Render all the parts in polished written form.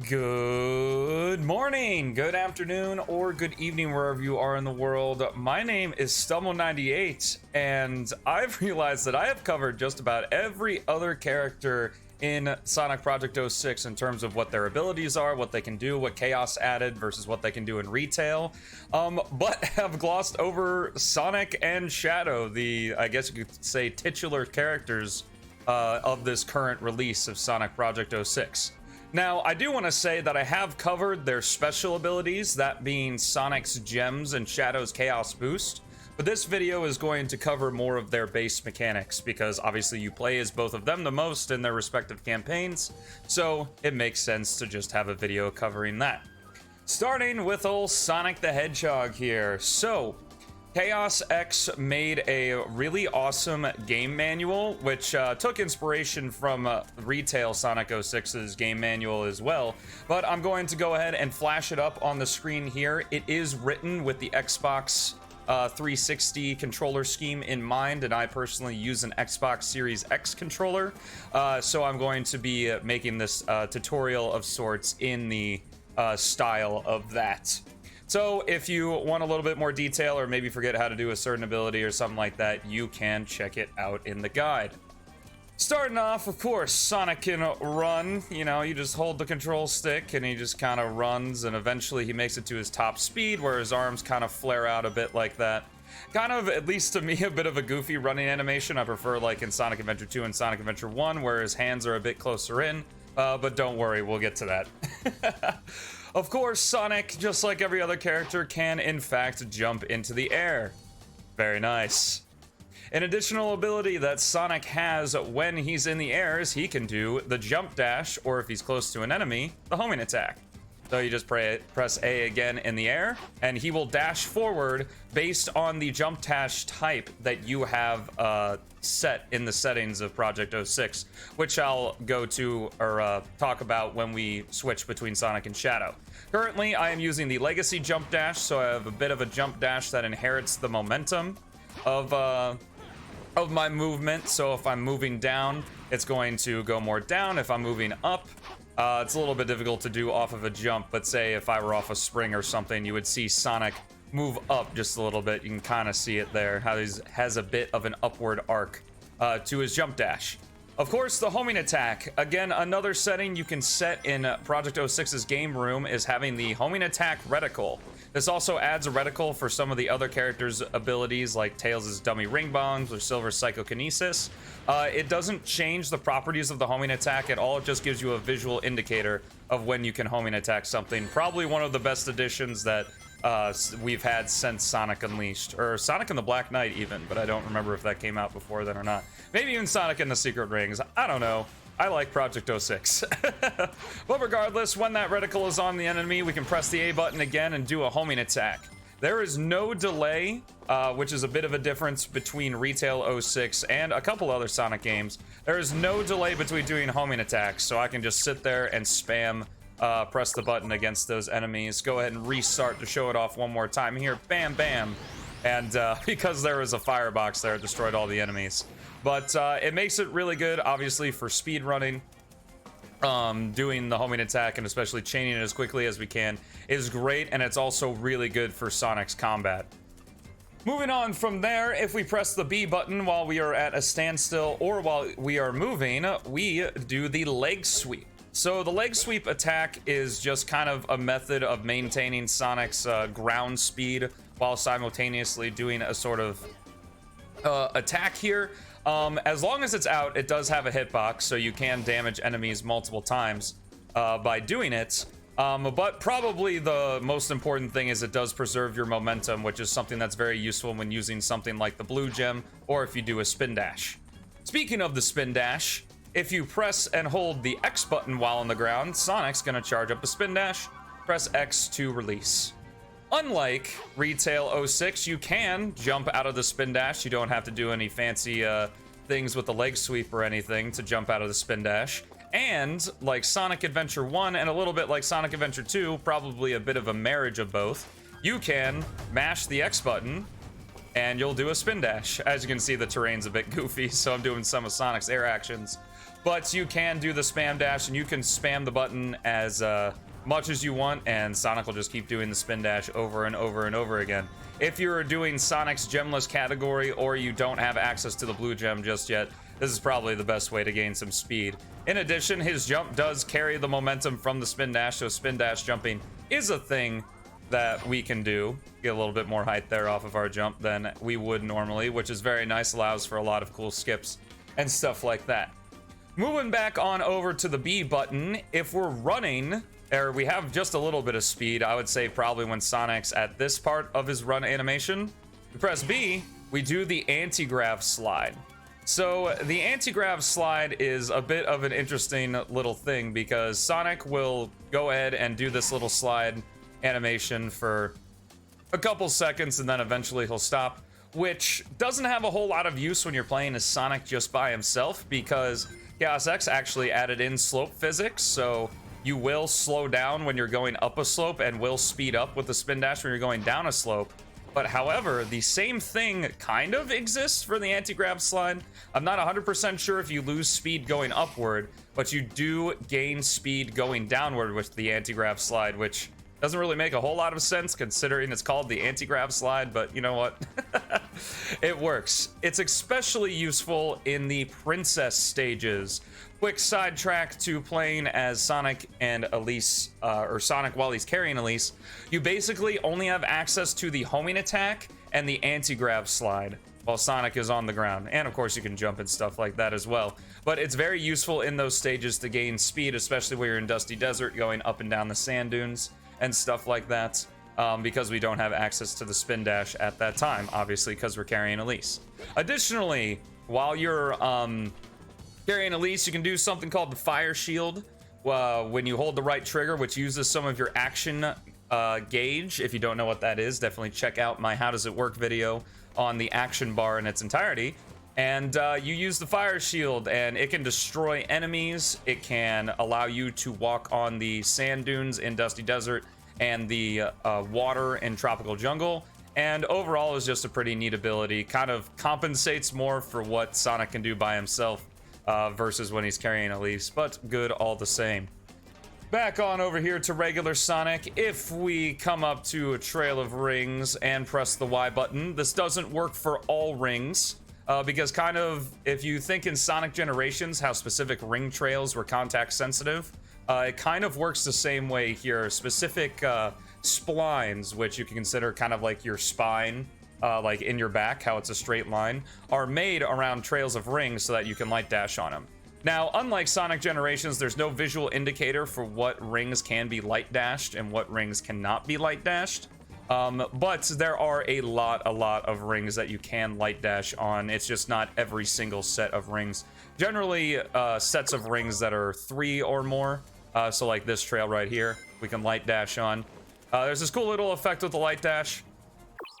Good morning, good afternoon, or good evening, wherever you are in the world. My name is Stumble98, and I've realized that I have covered just about every other character in Sonic Project 06 in terms of what their abilities are, what they can do, what Chaos added versus what they can do in retail, but have glossed over Sonic and Shadow, the, I guess you could say, titular characters of this current release of Sonic Project 06. Now, I do want to say that I have covered their special abilities, that being Sonic's Gems and Shadow's Chaos Boost, but this video is going to cover more of their base mechanics, because obviously you play as both of them the most in their respective campaigns, so it makes sense to just have a video covering that. Starting with old Sonic the Hedgehog here. So, Chaos X made a really awesome game manual, which took inspiration from retail Sonic 06's game manual as well. But I'm going to go ahead and flash it up on the screen here. It is written with the Xbox 360 controller scheme in mind, and I personally use an Xbox Series X controller. So I'm going to be making this tutorial of sorts in the style of that. So if you want a little bit more detail or maybe forget how to do a certain ability or something like that, you can check it out in the guide. Starting off, of course, Sonic can run. You know, you just hold the control stick and he just kind of runs, and eventually he makes it to his top speed where his arms kind of flare out a bit like that. Kind of, at least to me, a bit of a goofy running animation. I prefer like in Sonic Adventure 2 and Sonic Adventure 1 where his hands are a bit closer in, but don't worry, we'll get to that. Of course, Sonic, just like every other character, can in fact jump into the air. Very nice. An additional ability that Sonic has when he's in the air is he can do the jump dash, or if he's close to an enemy, the homing attack. So you just press A again in the air, and he will dash forward based on the Jumpdash type that you have set in the settings of Project 06, which I'll go to or talk about when we switch between Sonic and Shadow. Currently, I am using the Legacy Jump Dash, so I have a bit of a jump dash that inherits the momentum of my movement. So if I'm moving down, it's going to go more down. If I'm moving up, it's a little bit difficult to do off of a jump, but say if I were off a spring or something, you would see Sonic move up just a little bit. You can kind of see it there, how he has a bit of an upward arc to his jump dash. Of course, the homing attack. Again, another setting you can set in Project 06's game room is having the homing attack reticle. This also adds a reticle for some of the other characters' abilities, like Tails' dummy ring bombs or Silver's psychokinesis. It doesn't change the properties of the homing attack at all. It just gives you a visual indicator of when you can homing attack something. Probably one of the best additions that we've had since Sonic Unleashed, or Sonic and the Black Knight even, but I don't remember if that came out before then or not. Maybe even Sonic and the Secret Rings. I don't know. I like Project 06. But regardless, when that reticle is on the enemy, we can press the A button again and do a homing attack. There is no delay, which is a bit of a difference between Retail 06 and a couple other Sonic games. There is no delay between doing homing attacks, so I can just sit there and spam press the button against those enemies. Go ahead and restart to show it off one more time here. Bam, bam. And because there was a firebox there, it destroyed all the enemies. But it makes it really good, obviously, for speed running. Doing the homing attack and especially chaining it as quickly as we can is great, and it's also really good for Sonic's combat. Moving on from there, if we press the B button while we are at a standstill or while we are moving, we do the leg sweep. So the leg sweep attack is just kind of a method of maintaining Sonic's ground speed while simultaneously doing a sort of attack here. As long as it's out, it does have a hitbox, so you can damage enemies multiple times by doing it. But probably the most important thing is it does preserve your momentum, which is something that's very useful when using something like the blue gem, or if you do a spin dash. Speaking of the spin dash, if you press and hold the X button while on the ground, Sonic's gonna charge up a spin dash. Press X to release. Unlike Retail 06, you can jump out of the spin dash. You don't have to do any fancy things with the leg sweep or anything to jump out of the spin dash. And like Sonic Adventure 1 and a little bit like Sonic Adventure 2, probably a bit of a marriage of both, you can mash the X button and you'll do a spin dash. As you can see, the terrain's a bit goofy, so I'm doing some of Sonic's air actions. but you can do the spam dash, and you can spam the button as much as you want, and Sonic will just keep doing the spin dash over and over and over again. If you're doing Sonic's gemless category, or you don't have access to the blue gem just yet, this is probably the best way to gain some speed. In addition, his jump does carry the momentum from the spin dash, so spin dash jumping is a thing that we can do. Get a little bit more height there off of our jump than we would normally, which is very nice, allows for a lot of cool skips and stuff like that. Moving back on over to the B button, if we're running, or we have just a little bit of speed, I would say probably when Sonic's at this part of his run animation, we press B, we do the anti-grav slide. So the anti-grav slide is a bit of an interesting little thing, because Sonic will go ahead and do this little slide animation for a couple seconds, and then eventually he'll stop, which doesn't have a whole lot of use when you're playing as Sonic just by himself, because Chaos X actually added in slope physics, so you will slow down when you're going up a slope and will speed up with the spin dash when you're going down a slope. But however, the same thing kind of exists for the anti-grab slide. I'm not 100% sure if you lose speed going upward, but you do gain speed going downward with the anti-grab slide, which doesn't really make a whole lot of sense considering it's called the anti-grab slide, but you know what? It works. It's especially useful in the princess stages. Quick sidetrack to playing as Sonic and Elise, or Sonic while he's carrying Elise. You basically only have access to the homing attack and the anti-grab slide while Sonic is on the ground. And of course you can jump and stuff like that as well. But it's very useful in those stages to gain speed, especially when you're in Dusty Desert going up and down the sand dunes and stuff like that, because we don't have access to the spin dash at that time, obviously because we're carrying Elise. Additionally, while you're carrying Elise, you can do something called the fire shield when you hold the right trigger, which uses some of your action gauge. If you don't know what that is, definitely check out my How Does It Work video on the action bar in its entirety. And you use the fire shield, and it can destroy enemies. It can allow you to walk on the sand dunes in Dusty Desert and the water in Tropical Jungle. And overall is just a pretty neat ability. Kind of compensates more for what Sonic can do by himself versus when he's carrying Elise, but good all the same. Back on over here to regular Sonic. If we come up to a trail of rings and press the Y button, this doesn't work for all rings. Because kind of, if you think in Sonic Generations how specific ring trails were contact sensitive, it kind of works the same way here. Specific splines, which you can consider kind of like your spine, like in your back, how it's a straight line, are made around trails of rings so that you can light dash on them. Now, unlike Sonic Generations, there's no visual indicator for what rings can be light dashed and what rings cannot be light dashed. But there are a lot of rings that you can light dash on. It's just not every single set of rings. Generally, sets of rings that are 3 or more. So like this trail right here, we can light dash on. There's this cool little effect with the light dash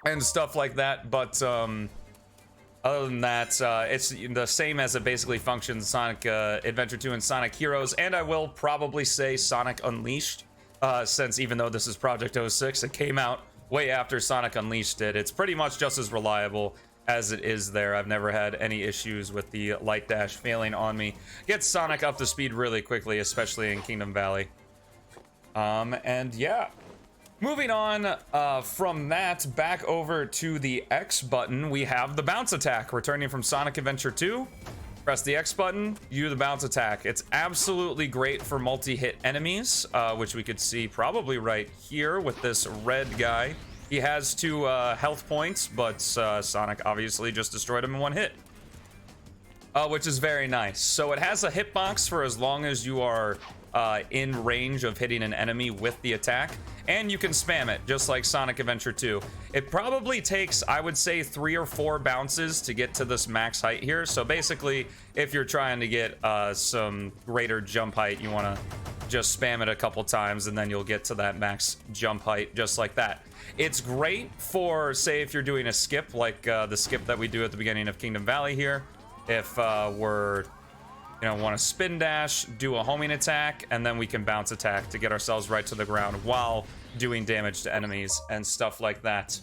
and stuff like that. But other than that, it's the same as it basically functions in Sonic Adventure 2 and Sonic Heroes. And I will probably say Sonic Unleashed, since even though this is Project 06, it came out way after Sonic Unleashed did. It's pretty much just as reliable as it is there. I've never had any issues with the light dash failing on me. Gets Sonic up to speed really quickly, especially in Kingdom Valley. And yeah. Moving on from that, back over to the X button, we have the bounce attack. Returning from Sonic Adventure 2, press the X button, you do the bounce attack. It's absolutely great for multi-hit enemies, which we could see probably right here with this red guy. He has 2 health points, but Sonic obviously just destroyed him in 1 hit, which is very nice. So it has a hitbox for as long as you are in range of hitting an enemy with the attack, and you can spam it just like Sonic Adventure 2. It probably takes, I would say, 3 or 4 bounces to get to this max height here. So basically, if you're trying to get some greater jump height, you want to just spam it a couple times and then you'll get to that max jump height just like that. It's great for, say, if you're doing a skip like the skip that we do at the beginning of Kingdom Valley here. If we're want to spin dash, do a homing attack, and then we can bounce attack to get ourselves right to the ground while doing damage to enemies and stuff like that,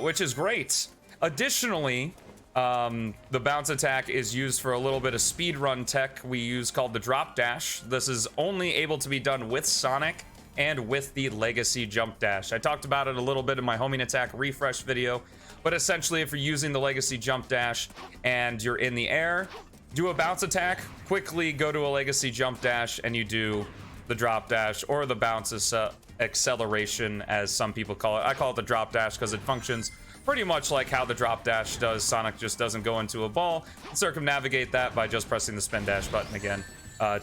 which is great. Additionally, The bounce attack is used for a little bit of speed run tech we use called the drop dash. This is only able to be done with Sonic and with the legacy jump dash. I talked about it a little bit in my homing attack refresh video, but essentially if you're using the legacy jump dash and you're in the air, do a bounce attack, quickly go to a legacy jump dash, and you do the drop dash or the bounce acceleration, as some people call it. I call it the drop dash because it functions pretty much like how the drop dash does. Sonic just doesn't go into a ball. Circumnavigate that by just pressing the spin dash button again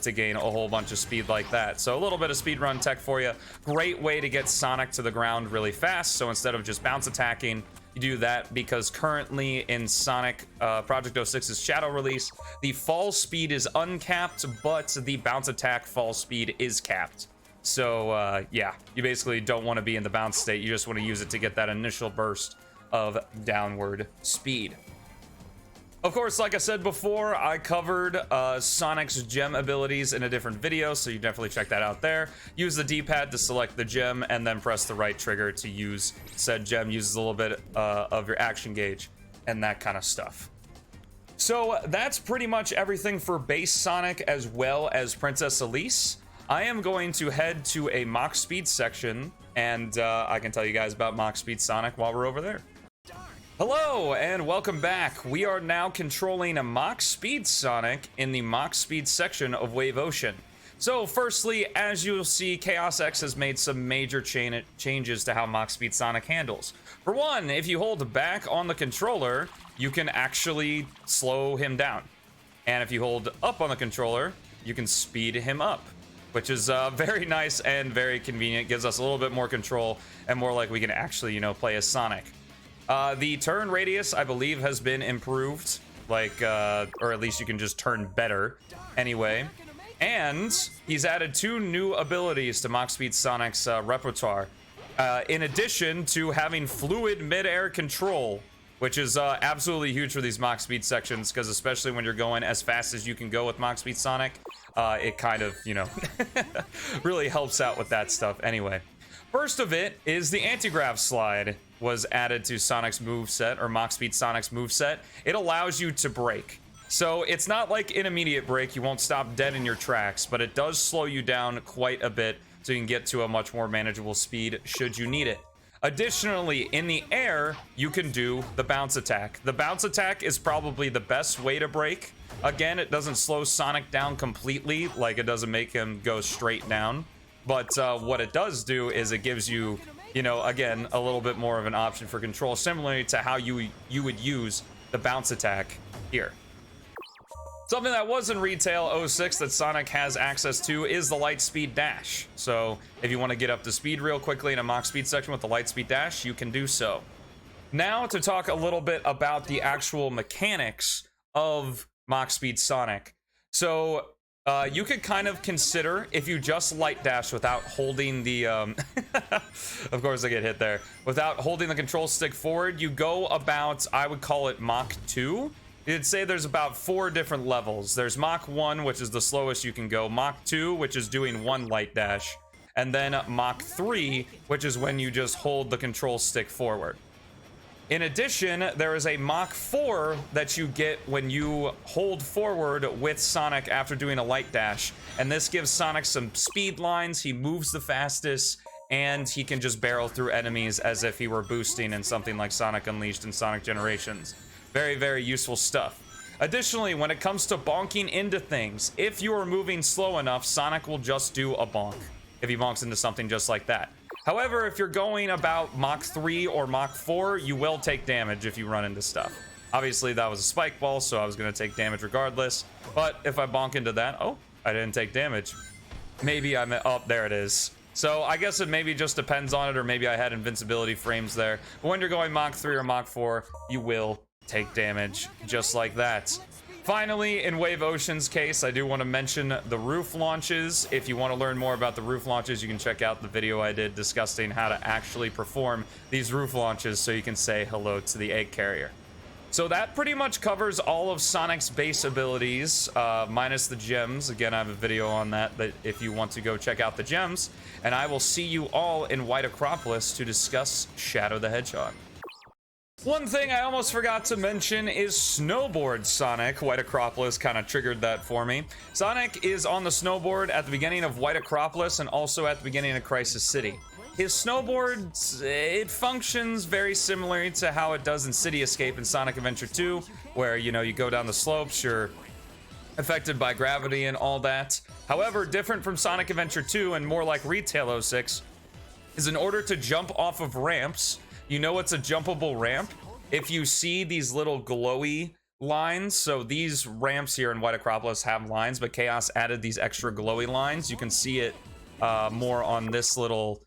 to gain a whole bunch of speed like that. So a little bit of speed run tech for you. Great way to get Sonic to the ground really fast. So instead of just bounce attacking, you do that because currently in Sonic Project 06's Shadow release, the fall speed is uncapped, but the bounce attack fall speed is capped. So yeah, you basically don't want to be in the bounce state. You just want to use it to get that initial burst of downward speed. Of course, like I said before, I covered Sonic's gem abilities in a different video, so you definitely check that out there. Use the D-pad to select the gem, and then press the right trigger to use said gem. Uses a little bit of your action gauge and that kind of stuff. So that's pretty much everything for base Sonic as well as Princess Elise. I am going to head to a Mach Speed section, and I can tell you guys about Mach Speed Sonic while we're over there. Hello and welcome back. We are now controlling a Mach Speed Sonic in the Mach Speed section of Wave Ocean. So firstly, as you'll see, Chaos X has made some major changes to how Mach Speed Sonic handles. For one, if you hold back on the controller, you can actually slow him down. And if you hold up on the controller, you can speed him up, which is very nice and very convenient. Gives us a little bit more control and more like we can actually, you know, play as Sonic. The turn radius, I believe, has been improved, like, or at least you can just turn better anyway. And he's added 2 new abilities to Mach Speed Sonic's repertoire, in addition to having fluid mid-air control, which is absolutely huge for these Mach Speed sections, because especially when you're going as fast as you can go with Mach Speed Sonic, it kind of, you know, really helps out with that stuff anyway. First of it is the anti-grav slide was added to Sonic's moveset, or Mach Speed Sonic's moveset. It allows you to brake. So it's not like an immediate brake, you won't stop dead in your tracks, but it does slow you down quite a bit so you can get to a much more manageable speed should you need it. Additionally, in the air, you can do the bounce attack. The bounce attack is probably the best way to brake. Again, it doesn't slow Sonic down completely, like it doesn't make him go straight down. But what it does do is it gives you, you know, again, a little bit more of an option for control, similarly to how you would use the bounce attack here. Something that was in Retail 06 that Sonic has access to is the light speed dash. So if you want to get up to speed real quickly in a Mach Speed section with the light speed dash, you can do so. Now to talk a little bit about the actual mechanics of Mach Speed Sonic. So you could kind of consider if you just light dash without holding the of course I get hit there, without holding the control stick forward, you go about, I would call it Mach 2. You'd say there's about 4 different levels. There's Mach 1, which is the slowest you can go, Mach 2, which is doing 1 light dash, and then Mach 3, which is when you just hold the control stick forward. In addition, there is a Mach 4 that you get when you hold forward with Sonic after doing a light dash, and this gives Sonic some speed lines. He moves the fastest, and he can just barrel through enemies as if he were boosting in something like Sonic Unleashed and Sonic Generations. Very, very useful stuff. Additionally, when it comes to bonking into things, if you are moving slow enough, Sonic will just do a bonk if he bonks into something just like that. However, if you're going about Mach 3 or Mach 4, you will take damage if you run into stuff. Obviously, that was a spike ball, so I was going to take damage regardless. But if I bonk into that, oh, I didn't take damage. Maybe I'm, oh, there it is. So I guess it maybe just depends on it, or maybe I had invincibility frames there. But when you're going Mach 3 or Mach 4, you will take damage just like that. Finally, in Wave Ocean's case, I do want to mention the roof launches. If you want to learn more about the roof launches, you can check out the video I did discussing how to actually perform these roof launches so you can say hello to the egg carrier. So that pretty much covers all of Sonic's base abilities, minus the gems. Again, I have a video on that, but if you want to go check out the gems, and I will see you all in White Acropolis to discuss Shadow the Hedgehog. One thing I almost forgot to mention is Snowboard Sonic. White Acropolis kind of triggered that for me. Sonic is on the snowboard at the beginning of White Acropolis and also at the beginning of Crisis City. His snowboard, it functions very similarly to how it does in City Escape and Sonic Adventure 2, where, you know, you go down the slopes, you're affected by gravity and all that. However, different from Sonic Adventure 2 and more like Retail 06, is in order to jump off of ramps, you know it's a jumpable ramp if you see these little glowy lines. So these ramps here in White Acropolis have lines, but Chaos added these extra glowy lines. You can see it more on this little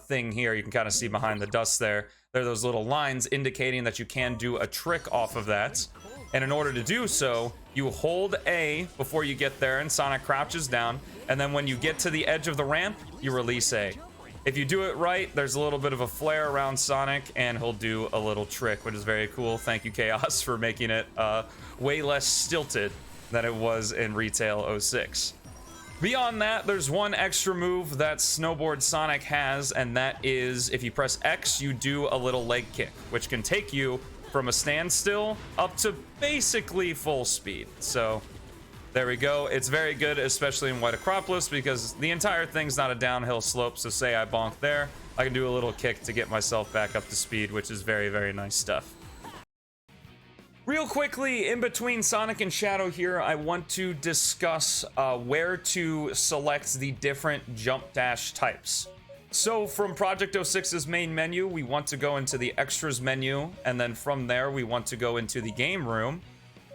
thing here. You can kind of see behind the dust there. There are those little lines indicating that you can do a trick off of that. And in order to do so, you hold A before you get there, and Sonic crouches down. And then when you get to the edge of the ramp, you release A. If you do it right, there's a little bit of a flare around Sonic, and he'll do a little trick, which is very cool. Thank you, Chaos, for making it way less stilted than it was in Retail 06. Beyond that, there's one extra move that Snowboard Sonic has, and that is if you press X, you do a little leg kick, which can take you from a standstill up to basically full speed. So there we go. It's very good, especially in White Acropolis, because the entire thing's not a downhill slope. So say I bonk there, I can do a little kick to get myself back up to speed, which is very, very nice stuff. Real quickly, in between Sonic and Shadow here, I want to discuss where to select the different jump dash types. So from Project 06's main menu, we want to go into the extras menu, and then from there we want to go into the game room,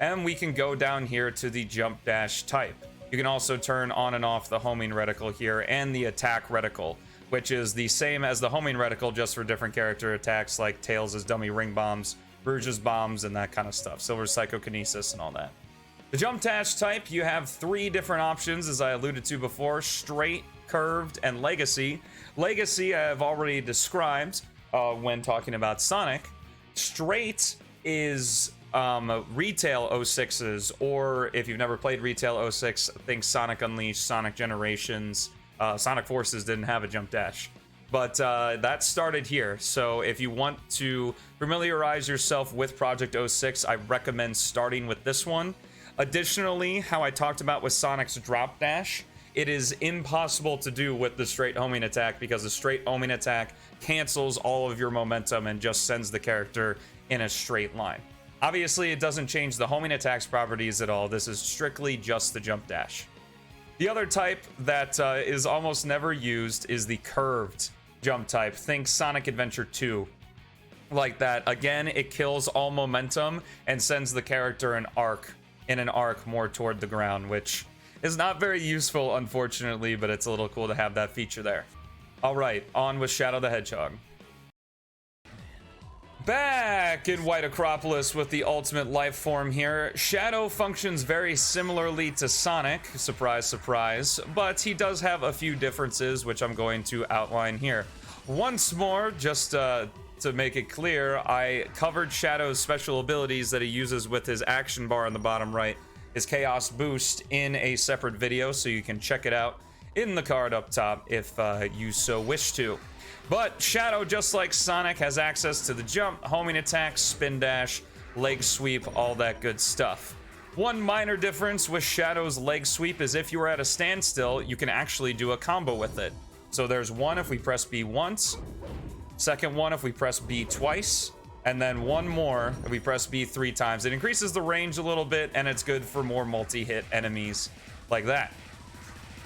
and we can go down here to the jump dash type. You can also turn on and off the homing reticle here and the attack reticle, which is the same as the homing reticle, just for different character attacks like Tails' dummy ring bombs, Rouge's bombs, and that kind of stuff. Silver's psychokinesis and all that. The jump dash type, you have 3 different options, as I alluded to before: straight, curved, and legacy. Legacy I have already described when talking about Sonic. Straight is Retail 06's, or if you've never played Retail 06, think Sonic Unleashed, Sonic Generations. Sonic Forces didn't have a jump dash, but that started here. So if you want to familiarize yourself with Project 06, I recommend starting with this one. Additionally, how I talked about with Sonic's drop dash, it is impossible to do with the straight homing attack, because the straight homing attack cancels all of your momentum and just sends the character in a straight line. Obviously, it doesn't change the homing attack's properties at all. This is strictly just the jump dash. The other type that is almost never used is the curved jump type. Think Sonic Adventure 2. Like that. Again, it kills all momentum and sends the character in an arc more toward the ground, which is not very useful, unfortunately, but it's a little cool to have that feature there. All right, on with Shadow the Hedgehog. Back in White Acropolis with the ultimate life form here. Shadow functions very similarly to Sonic, surprise, surprise, but he does have a few differences, which I'm going to outline here. Once more, just to make it clear, I covered Shadow's special abilities that he uses with his action bar on the bottom right, his Chaos Boost, in a separate video, so you can check it out in the card up top if you so wish to. But Shadow, just like Sonic, has access to the jump, homing attack, spin dash, leg sweep, all that good stuff. One minor difference with Shadow's leg sweep is if you are at a standstill, you can actually do a combo with it. So there's one if we press B once, second one if we press B twice, and then one more if we press B 3 times. It increases the range a little bit, and it's good for more multi-hit enemies like that.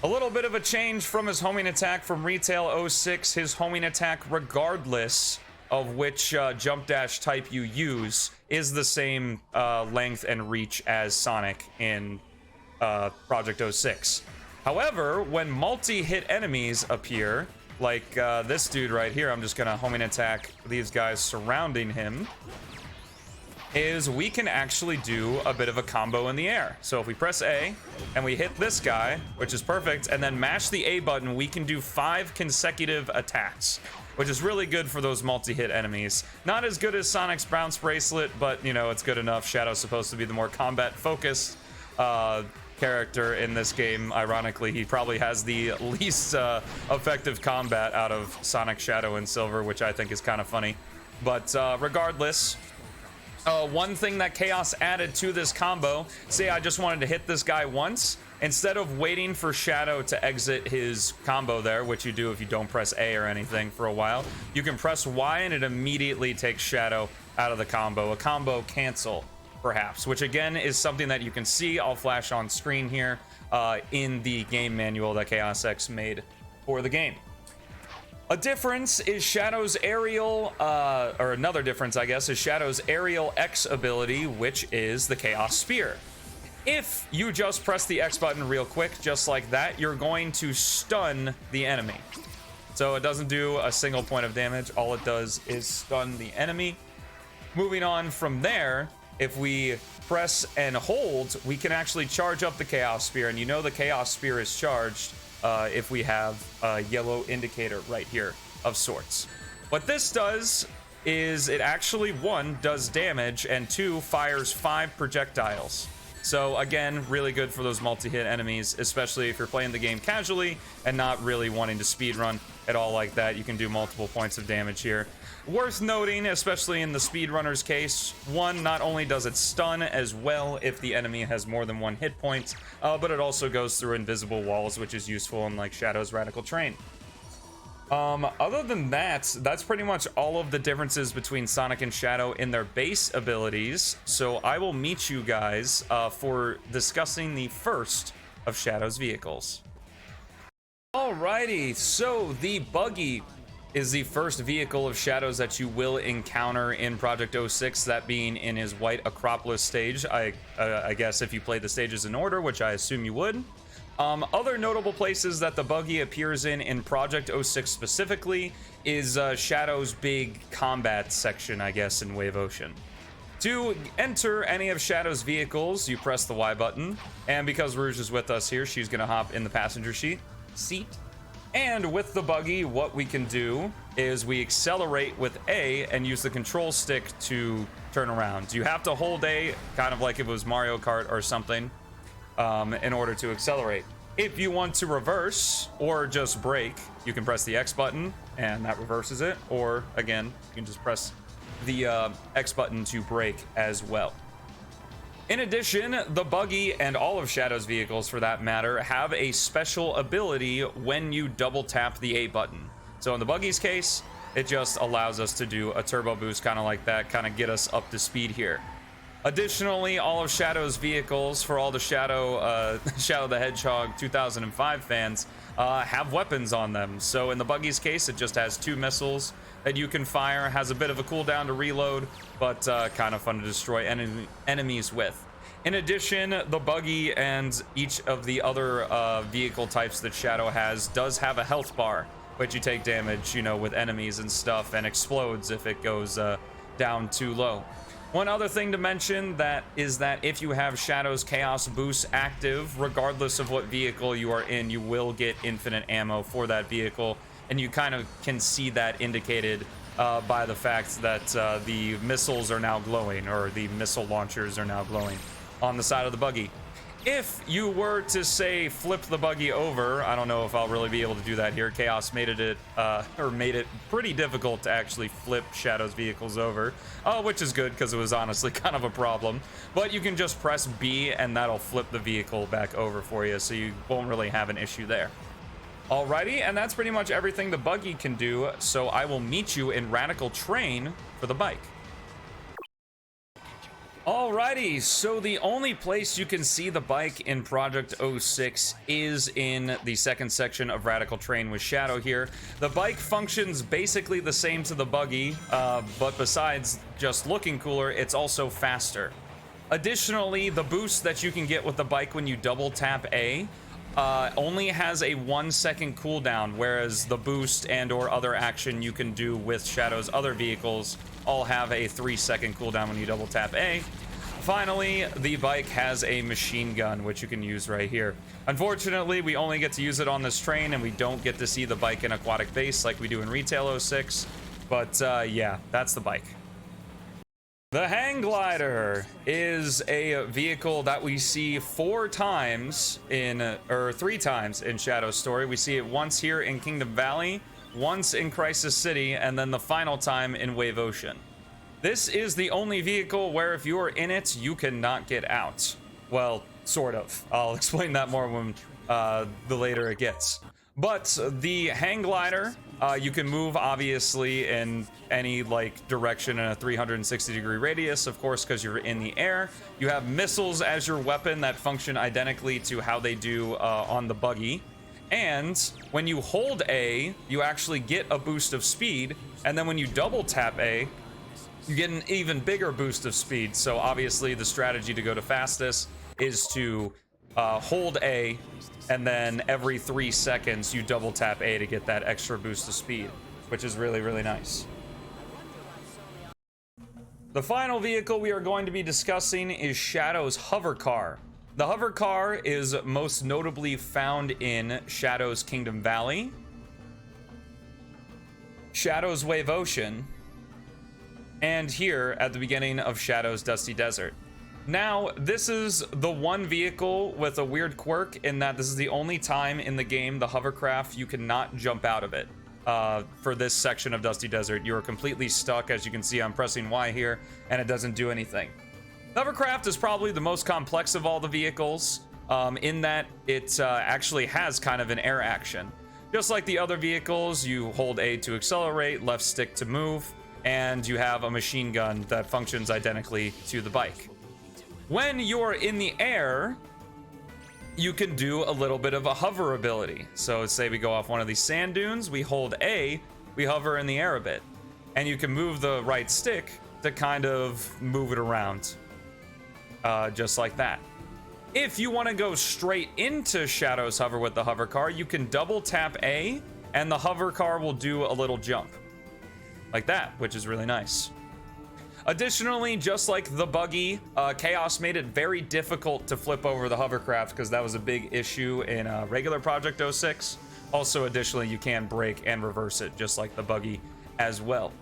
A little bit of a change from his homing attack from Retail 06. His homing attack, regardless of which jump dash type you use, is the same length and reach as Sonic in Project 06. However, when multi-hit enemies appear, like this dude right here, I'm just gonna homing attack these guys surrounding him, is we can actually do a bit of a combo in the air. So if we press A and we hit this guy, which is perfect, and then mash the A button, we can do 5 consecutive attacks, which is really good for those multi-hit enemies. Not as good as Sonic's bounce bracelet, but you know, it's good enough. Shadow's supposed to be the more combat focused character in this game. Ironically, he probably has the least effective combat out of Sonic, Shadow, and Silver, which I think is kind of funny. But regardless, one thing that Chaos added to this combo, say I just wanted to hit this guy once, instead of waiting for Shadow to exit his combo there, which you do if you don't press A or anything for a while, you can press Y and it immediately takes Shadow out of the combo. A combo cancel, perhaps, which again is something that you can see. I'll flash on screen here in the game manual that Chaos X made for the game. A difference is Shadow's aerial, or another difference, I guess, is Shadow's aerial X ability, which is the Chaos Spear. If you just press the X button real quick, just like that, you're going to stun the enemy. So it doesn't do a single point of damage. All it does is stun the enemy. Moving on from there, if we press and hold, we can actually charge up the Chaos Spear, and you know the Chaos Spear is charged if we have a yellow indicator right here of sorts. What this does is it actually, 1, does damage, and 2, fires 5 projectiles. So again, really good for those multi-hit enemies, especially if you're playing the game casually and not really wanting to speedrun at all like that. You can do multiple points of damage here. Worth noting, especially in the speedrunner's case, 1, not only does it stun as well if the enemy has more than 1 hit point, but it also goes through invisible walls, which is useful in like Shadow's Radical Train. Other than that, that's pretty much all of the differences between Sonic and Shadow in their base abilities. So I will meet you guys for discussing the first of Shadow's vehicles. Alrighty, so the buggy is the first vehicle of Shadow's that you will encounter in Project 06, that being in his White Acropolis stage. I guess if you play the stages in order, which I assume you would. Other notable places that the buggy appears in Project 06 specifically is Shadow's big combat section, I guess, in Wave Ocean. To enter any of Shadow's vehicles, you press the Y button, and because Rouge is with us here, she's gonna hop in the passenger seat. And with the buggy, what we can do is we accelerate with A and use the control stick to turn around. You have to hold A, kind of like if it was Mario Kart or something, in order to accelerate. If you want to reverse or just brake, you can press the X button and that reverses it. Or again, you can just press the X button to brake as well. In addition, the buggy and all of Shadow's vehicles for that matter have a special ability when you double tap the A button. So in the buggy's case, it just allows us to do a turbo boost, kind of like that, kind of get us up to speed here. Additionally, all of Shadow's vehicles, for all the Shadow the Hedgehog 2005 fans, have weapons on them. So in the buggy's case, it just has 2 missiles that you can fire, has a bit of a cooldown to reload, but kind of fun to destroy enemies with. In addition, the buggy and each of the other vehicle types that Shadow has does have a health bar, which you take damage, you know, with enemies and stuff, and explodes if it goes down too low. One other thing to mention is that if you have Shadow's Chaos Boost active, regardless of what vehicle you are in, you will get infinite ammo for that vehicle, and you kind of can see that indicated by the fact that the missiles are now glowing, or the missile launchers are now glowing on the side of the buggy. If you were to, say, flip the buggy over, I don't know if I'll really be able to do that here. Chaos made it pretty difficult to actually flip Shadow's vehicles over, which is good because it was honestly kind of a problem. But you can just press B and that'll flip the vehicle back over for you, so you won't really have an issue there. Alrighty, and that's pretty much everything the buggy can do, so I will meet you in Radical Train for the bike. Alrighty, so the only place you can see the bike in Project 06 is in the second section of Radical Train with Shadow here. The bike functions basically the same to the buggy, but besides just looking cooler, it's also faster. Additionally, the boost that you can get with the bike when you double tap A only has a 1-second cooldown, whereas the boost and or other action you can do with Shadow's other vehicles all have a 3-second cooldown when you double tap A. Finally, the bike has a machine gun, which you can use right here. Unfortunately, we only get to use it on this train, and we don't get to see the bike in Aquatic Base like we do in Retail 06. But yeah, that's the bike. The Hang Glider is a vehicle that we see 3 times in Shadow's story. We see it once here in Kingdom Valley, once in Crisis City, and then the final time in Wave Ocean. This is the only vehicle where if you are in it, you cannot get out. Well, sort of. I'll explain that more when the later it gets. But the hang glider, you can move obviously in any like direction in a 360-degree radius, of course, because you're in the air. You have missiles as your weapon that function identically to how they do on the buggy. And when you hold A, you actually get a boost of speed, and then when you double tap A, you get an even bigger boost of speed. So obviously the strategy to go to fastest is to hold A, and then every 3 seconds you double tap A to get that extra boost of speed, which is really, really nice. The final vehicle we are going to be discussing is Shadow's hover car. The hover car is most notably found in Shadow's Kingdom Valley, Shadow's Wave Ocean, and here at the beginning of Shadow's Dusty Desert. Now, this is the one vehicle with a weird quirk in that this is the only time in the game the hovercraft you cannot jump out of it. For this section of Dusty Desert, you are completely stuck. As you can see, I'm pressing Y here, and it doesn't do anything. The hovercraft is probably the most complex of all the vehicles, in that it actually has kind of an air action. Just like the other vehicles, you hold A to accelerate, left stick to move, and you have a machine gun that functions identically to the bike. When you're in the air, you can do a little bit of a hover ability. So say we go off one of these sand dunes, we hold A, we hover in the air a bit, and you can move the right stick to kind of move it around, just like that. If you want to go straight into Shadow's hover with the hover car, you can double tap A, and the hover car will do a little jump like that, which is really nice. Additionally, just like the buggy, Chaos made it very difficult to flip over the hovercraft because that was a big issue in regular Project 06. Also, additionally, you can brake and reverse it just like the buggy as well.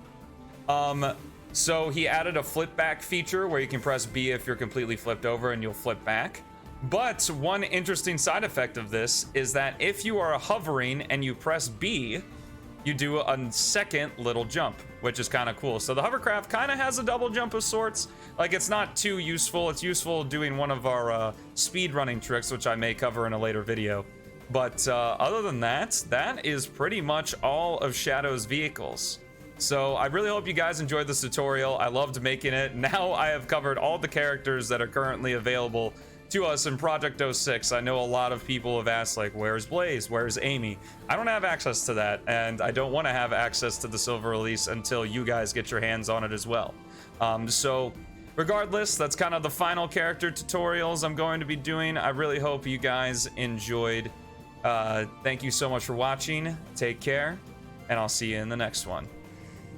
So he added a flip back feature where you can press B if you're completely flipped over and you'll flip back. But one interesting side effect of this is that if you are hovering and you press B, you do a second little jump, which is kind of cool. So the hovercraft kind of has a double jump of sorts. Like, it's not too useful. It's useful doing one of our speed running tricks, which I may cover in a later video. But other than that, that is pretty much all of Shadow's vehicles. So I really hope you guys enjoyed this tutorial. I loved making it. Now I have covered all the characters that are currently available to us in Project 06. I know a lot of people have asked, like, where's Blaze? Where's Amy? I don't have access to that, and I don't want to have access to the silver release until you guys get your hands on it as well. So regardless, that's kind of the final character tutorials I'm going to be doing. I really hope you guys enjoyed. Thank you so much for watching. Take care, and I'll see you in the next one.